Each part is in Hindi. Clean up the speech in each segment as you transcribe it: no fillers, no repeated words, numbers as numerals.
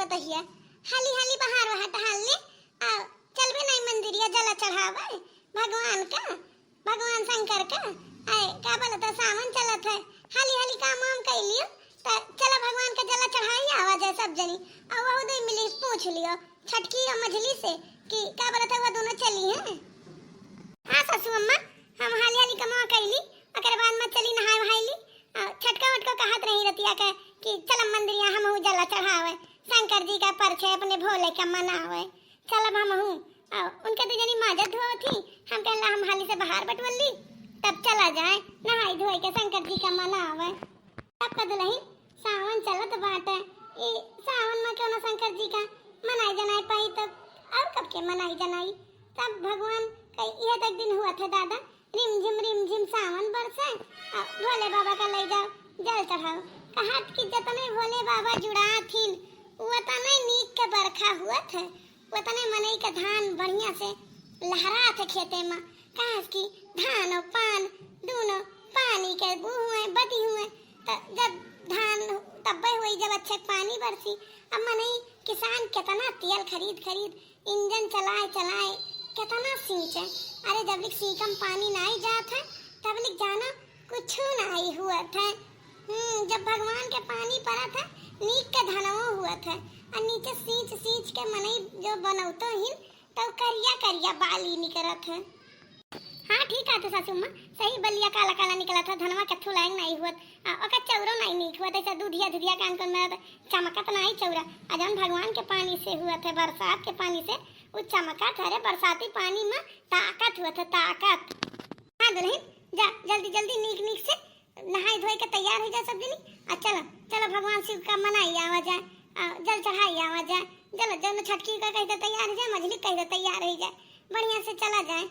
पतहिया हाली हाली बाहर वहां टहल ले आ चलबे नहीं मंदिरिया जला चढ़ावे भगवान का, भगवान शंकर का। आए का बोला तो सावन चलत है, हाली हाली काम वाम कर लियो तो चला भगवान का जला चढ़ाई आवा जाए सब जनी। और वो दो मिली पूछ लियो छटकी और मझली से कि का बोला था वो दोनों चली हैं। हाँ सासू अम्मा हम हाली हाली कमा कैली ओकर बाद में चली नहाए वहाईली छटका वटका कहत रही रतिया के कि चल मंदिरिया हम हूँ जला चढ़ावे शंकर जी का परछे अपने भोले का मनावे चलब हम हूँ। उनके तो जनी माजत हुआ थी, हम कहला हम हाली से बाहर बटवली तब चला जाए नहाई धोई के शंकर जी का मनावे। तब का दुल्हन सावन चलत बाटे ये सावन में क्यों ना शंकर जी का मनाई जनाई पाई तब और कब के मनाई जनाई तब भगवान का ये तक दिन हुआ था दादा रिम झिम सावन बरसे भोले बाबा का ले जाओ जल चढ़ाओ कहत कि जतने भोले बाबा जुड़ा थीन उतने नीक के बरखा हुआ था उतने मनई का धान बढ़िया से लहरा थे खेते में कहा कि धान और पान दोनों पानी के हुए बदी हुए तो जब धान तब्बे हुई जब अच्छे पानी बरसी अब मनई किसान कितना तेल खरीद इंजन चलाए कितना सींचे। अरे जब लिख सीकम पानी नहीं जात है तब लिख जाना कुछ नहीं हुआ था। जब भगवान के पानी पड़ा था नीक के धनवा हुआ था और नीचे सींच के मनई जो बनौतो ही तो करिया बाली निकलत है। हाँ ठीक है तो सासू माँ सही बलिया काला काला निकला था धनवा कथू लाइन नहीं हुआ ओका चौरो नहीं नीक हुआ था दूधिया कान कर मेरा चमकत नहीं चौरा अजन भगवान के पानी से हुआ था बरसात के पानी से वो चमका था। रे बरसाती पानी में ताकत हुआ था ताकत। हाँ दुल्हन जा जल्दी नीक से नहाई धोई के तैयार हो जाए सब जनी चलो भगवान शिव का मनाई आवा जाए जल चढ़ाई आवा जाए चलो जब छटकी का कहते तैयार हो जाए मछली कहते तैयार हो जाए बढ़िया से चला जाए।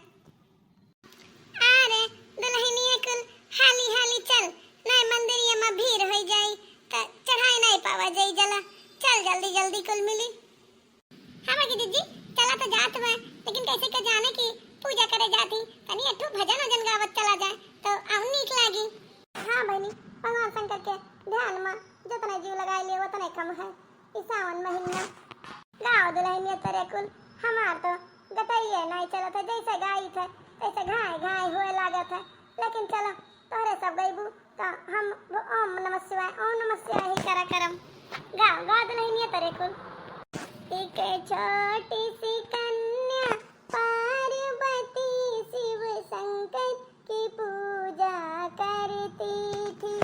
अरे दुल्हनिया कुल हाली चल नहीं मंदिरिया में भीड़ हो जाई तो चढ़ाई नहीं पावा जाई जला चल जल्दी कुल मिली। हाँ बाकी दीदी चला तो जात हुआ लेकिन कैसे के जाने की पूजा करे जाती कनी अठू भजन गावत चला जाए तो आउ नीक लागी। हाँ बहनी भगवान शंकर के ध्यान में जितना जीव लगाए लिए उतना कम है इस सावन महीना गाँव दुल्हनिया तेरे कुल हमार तो गतरिये नहीं चला था जैसे गाई थे तैसे घाय हुए लागत है लेकिन चलो तोहरे सब गईबू तो हम ओम नमः शिवाय ही करा करम गाँव दुल्हनिया तेरे कुल। एक छोटी सी कन्या पार्वती शिव शंकर की पूजा करती थी।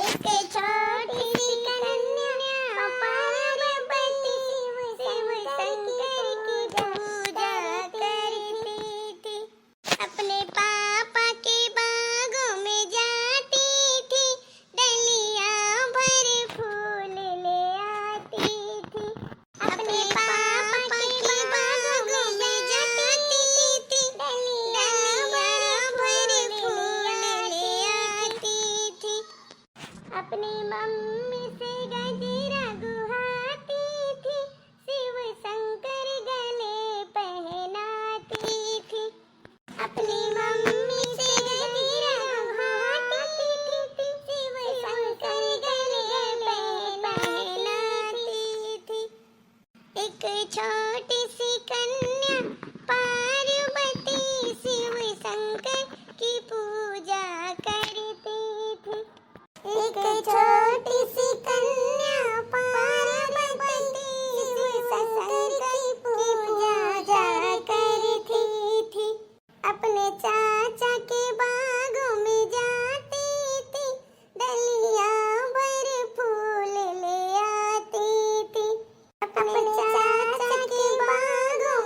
एक छोटी सी कन्या पार्वती शिव शंकर की पूजा करती थी। अपने पापा के बागों में जाती थी डलिया भर फूल ले आती थी। अपने पापा के बागों में जाती थी डलिया भर फूल ले आती थी। अपनी मम्मी से गजरा गुहाती थी शिव शंकर गले पहनाती थी। अपनी मम्मी से गजरा गुहाती थी शिव शंकर गले पहनाती थी। एक छोटी सी कन्या पार्वती शिव शंकर की पूजा करती थी। एक छोटी सी कन्या पार्वती शिव शंकर की पूजा करती थी। अपने चाचा के बागों में जाती थी डलिया भर फूल ले आती थी। अपने चाचा के बागों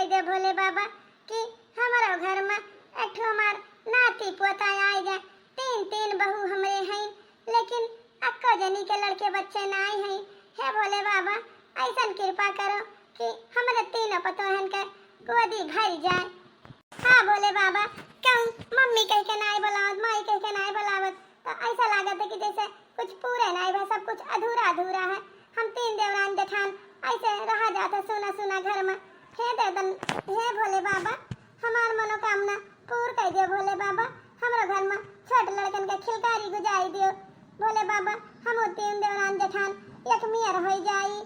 कह दे भोले बाबा कि हमारा घर में एक हमार नाती पोता आए गए, तीन तीन बहू हमरे हैं, लेकिन अक्का जनी के लड़के बच्चे ना आए हैं। हे भोले बाबा ऐसा कृपा करो कि हमारे तीनों पतोहन के गोदी भर जाए। हाँ भोले बाबा, क्यों मम्मी कह के नहीं बुलावत, माई कह के नहीं बुलावत, तो ऐसा लागत है कि जैसे कुछ पूरे नहीं है, सब कुछ अधूरा अधूरा है। हम तीन देवरान जेठान ऐसे रहा जाते सुना सुना घर में। हे देदन, हे भोले बाबा हमार मनोकामना पूर्ण कर दियो भोले बाबा। हमारे घर में छोट लड़कन के खिलकारी गुजारी दियो भोले बाबा। हम तीन देवरान जेठान एक मियर हो जाई,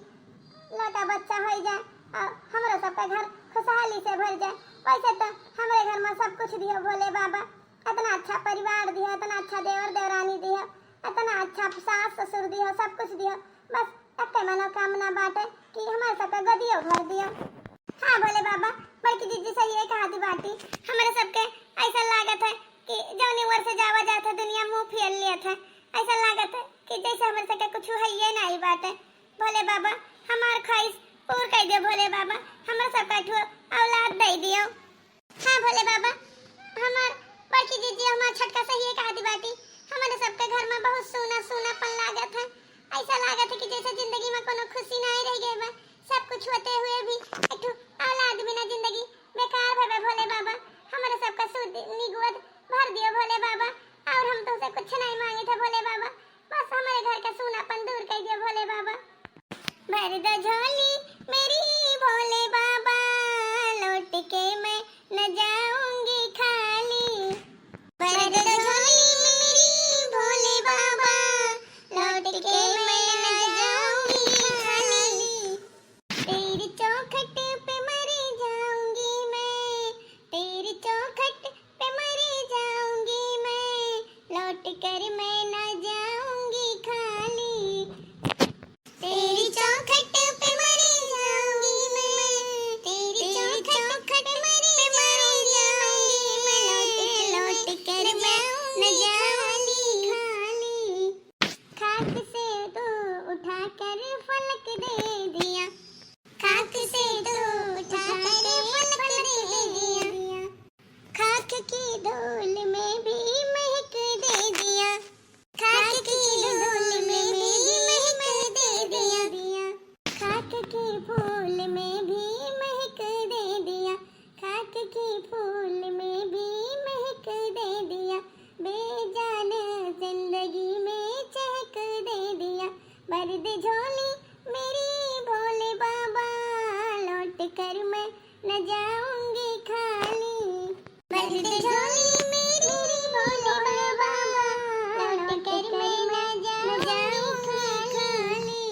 लड़का बच्चा हो जाए और हमारा सबका घर खुशहाली से भर जाए। वैसे तो हमारे घर में सब कुछ दियो भोले बाबा, इतना अच्छा परिवार दियो, इतना अच्छा देवर देवरानी दियो, इतना अच्छा सास ससुर दियो, सब कुछ दियो। बस एक मनोकामना बाटे कि हमारे सबका गदियो भर दियो। हाँ भोले बाबा, बड़की दीदी सही है कहा दी बाटी। हमारे सबके ऐसा लागत है कि जौनी ओर से जावा जाता दुनिया मुंह फेर लिया था। ऐसा लागत है कि जैसे हमारे सबके कुछ है ये नहीं बाटे। भोले बाबा हमार ख्वाहिश पूर्ण कर दियो भोले बाबा, हमारे सबका औलाद दे दियो। हाँ भोले बाबा, हमार बड़की दीदी हमार छटका सही है कहा दी बाटी। हमारे सबके घर में बहुत सूना सूनापन लागत है। ऐसा लागत है कि जैसे जिंदगी में कोनो खुशी नहीं रह गई बा। सब कुछ होते हुए भी एक औलाद बिना जिंदगी बेकार भवे भोले बाबा। हमारे सबका सुध निगोद भर दियो भोले बाबा, और हम तो उसे कुछ नहीं मांगे थे भोले बाबा। बस हमारे घर का सूनापन दूर कर दियो भोले बाबा। भर दो झोली मेरी भोले बाबा, लौट के मैं न जाऊंगी खाली। भर दो झोली मेरी भोले बाबा, लौट के मैं न जाऊंगी खाली। तेरी चौखट पे मर जाऊंगी मैं, तेरी चौखट पे मर जाऊंगी मैं, लौट कर मैं न जाऊंगी खाली। तेरी चौखट पे मर जाऊंगी मैं, तेरी चौखट पे मर जाऊंगी मैं, लौट कर मैं न जाऊंगी खाली। खाक से तो उठा कर फलक दे दिया, खाक से तो उठा कर फलक दे दिया, खाक की धूल में भी महक दे दिया, खाक की धूल में भी महक दे दिया, खाक के फूल में भी महक दे दिया, खाक के फूल में भी महक दे दिया, बेजान जिंदगी में चहक दे दिया। भर दे झोली मेरी भोले बाबा, लौट कर मैं न जाऊंगी खाली। भर दे झोली मेरी भोले बाबा, लौट कर मैं न जाऊंगी खाली।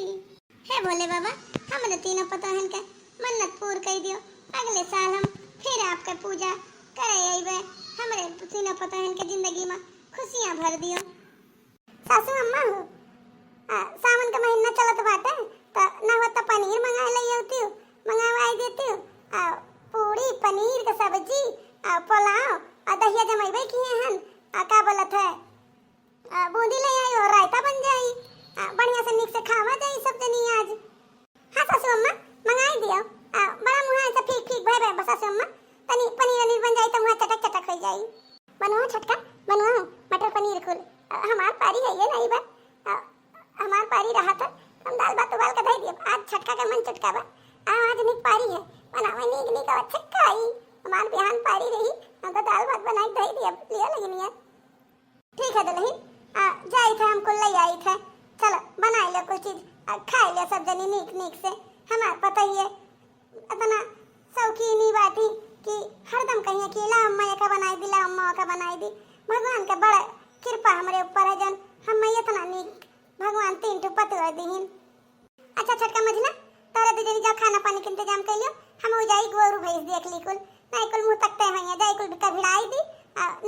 हे भोले बाबा, हमारे तीनों पतोहन के मन्नत पूर्ण कर दियो। अगले साल हम फिर आपके पूजा करे आइबे। हमारे तीनों पतोहन के जिंदगी में खुशियां भर दियो। सासू अम्मा हो, सावन का महीना चलत बाटे तो ना हो तो पनीर मंगा ले आती हूँ, मंगावा देती हूँ। पूरी पनीर का सब्जी, पुलाव, दहिया जमाइबे किए हन, का बोलत है बूंदी ले आई और रायता बन जाई, बढ़िया से नीक से खावा जाई सब जनी आज। हाँ सासू अम्मा मंगाई दियो। बड़ा मुहा ऐसा फीक फीक भय बस सासू अम्मा, तनी पनीर वनीर बन जाई तो मुहा चटक चटक हो जाई। बनवाओ छटका, बनवाओ मटर पनीर कुल। हमार पारी है ये नहीं बा, हमार पारी रहा था हम दाल भात उबाल के दे दिए। आज छटका का मन चटका बा, आज निक पारी है बनावे निक निक छटका आई। हमार बिहान पारी रही हम तो दाल भात बनाई दे दिया लिया लेकिन ये ठीक है दुल्हन, जाई थे हम कुल ले आई थे। चलो बनाई लो कुछ चीज, खाई लो सब जनी नीक नीक से। हमार पता ही है इतना शौकीनी बाटी कि हरदम कहिए कि ला अम्मा का बनाई दी, ला अम्मा का बनाई दी। भगवान का बड़ा कृपा हमारे ऊपर है जन हम इतना नीक भगवान तीन ठो पतवा दीहिन। अच्छा छटका मझला तारा दीदी जा खाना पानी के इंतजाम कर लियो। हम हो जाई गोरू भैंस देख ली कुल, नहीं कुल मुंह तकते हैं जाई कुल का भिड़ाई दी,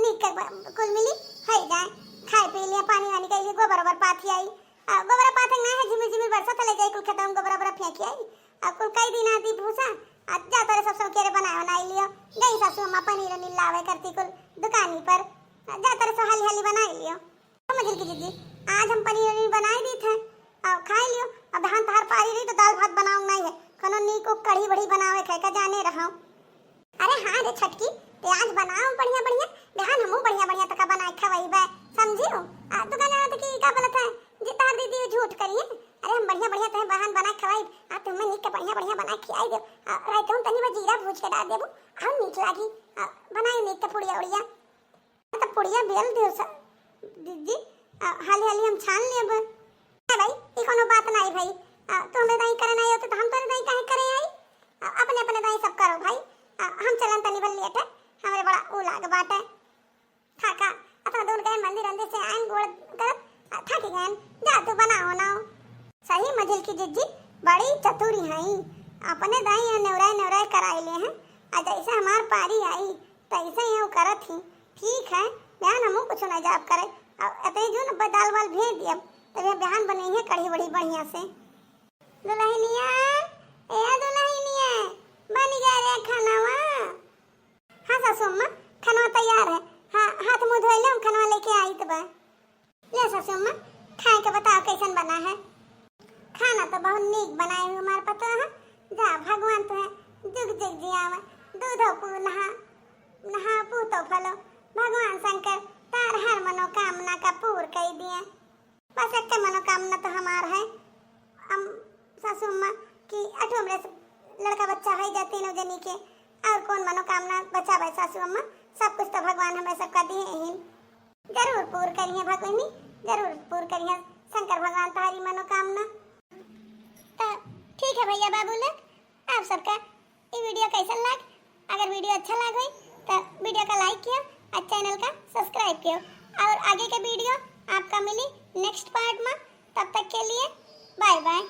नीक का कुल मिली है जाए खाए पी लिया पानी वानी के लिए गोबर बर पाथी आई। गोबर पाथे ना है झिमी झिमी बरसा तले जाई कुल खत्म गोबर बर फेंकी आई। कुल कई दिन आती भूसा आज जा तोरे सब सब केरे बनाई लियो। गई सासू अम्मा पनीर नी लावे करती कुल दुकानी पर, जा तोरे सब हाली हाली बनाई लियो। समझ की दीदी आज हम पनीर नी बनाई दी थे और खाई लियो। अब धान तार पारी रही तो दाल भात बनाऊं नहीं है, कनो नी को कढ़ी बड़ी बनावे खाए का जाने रहा। अरे हाँ रे छटकी, ते आज बनाओ बढ़िया बढ़िया, बिहान हमू बढ़िया बढ़िया तका बनाए खवाई बे, समझियो। दुकान वाला की का बोलत है जे तार दीदी झूठ करिए। अरे हम बढ़िया बढ़िया तहे बहान बनाए खवाई, तुम्हें निक के बढ़िया बढ़िया बनाए खियाई दे। रात में तनी जीरा भूज के डाल देबो, हम नीक लागी। बनाई निक के पुड़िया उड़िया, तो पुड़िया बेल देव सा दीदी, हाली हाली हम छान लेब। भाई ई कोनो बात नहीं भाई, तुम दाई करे नहीं हो तो हम तोरे दाई काहे करे आई। अपने अपने दाई सब करो भाई। हम चलन तनी बल लेट, हमरे बड़ा ऊ लाग बाटे थाका। अतना दूर गए मंदिर अंदर से आइन गोड़ कर थाकी गए, जा तू बनाओ ना। सही मझिल की जिज्जी बड़ी चतुरी हई, अपने दाई नेवराय नेवराय कराई ले हैं। आ जैसे हमार पारी आई तैसे ही वो करत ही। ठीक है बहन, हमू कुछ ना जाब करे। अतई जो न दाल वाल भेज दिया तब बहन बनी है कढ़ी बड़ी बढ़िया से। दुल्हनिया ए दुल्हनिया बन गया रे खानावा। हाँ सासू अम्मा खाना तैयार है। हाँ हाथ मुंह धोई ले, हम खाना लेके आई तब। ले सासू अम्मा खाए के बताओ कैसन बना है। खाना तो बहुत नीक बनाए हुए हमारे पता है। जा भगवान तो है जुग जुग जियावा, दूधो पू नहा नहा पू तो फलो। भगवान शंकर तार हर मनोकामना का पूर कर दिए। बस एक मनोकामना तो हमार है हम सासू अम्मा की अठोमरे लड़का बच्चा है जा तीनों जनी के। और कौन मनोकामना बचा भाई सासू अम्मा, सब कुछ तो भगवान हमें सबका दिए ही। जरूर पूर करिए भगवानी, जरूर पूर करिए शंकर भगवान तुम्हारी मनोकामना। तो ठीक है भैया बाबू लोग, आप सबका ये वीडियो कैसा लग। अगर वीडियो अच्छा लगे तो वीडियो का लाइक किया और चैनल का सब्सक्राइब किया। और आगे के वीडियो आपका मिली नेक्स्ट पार्ट में। तब तक के लिए बाय बाय।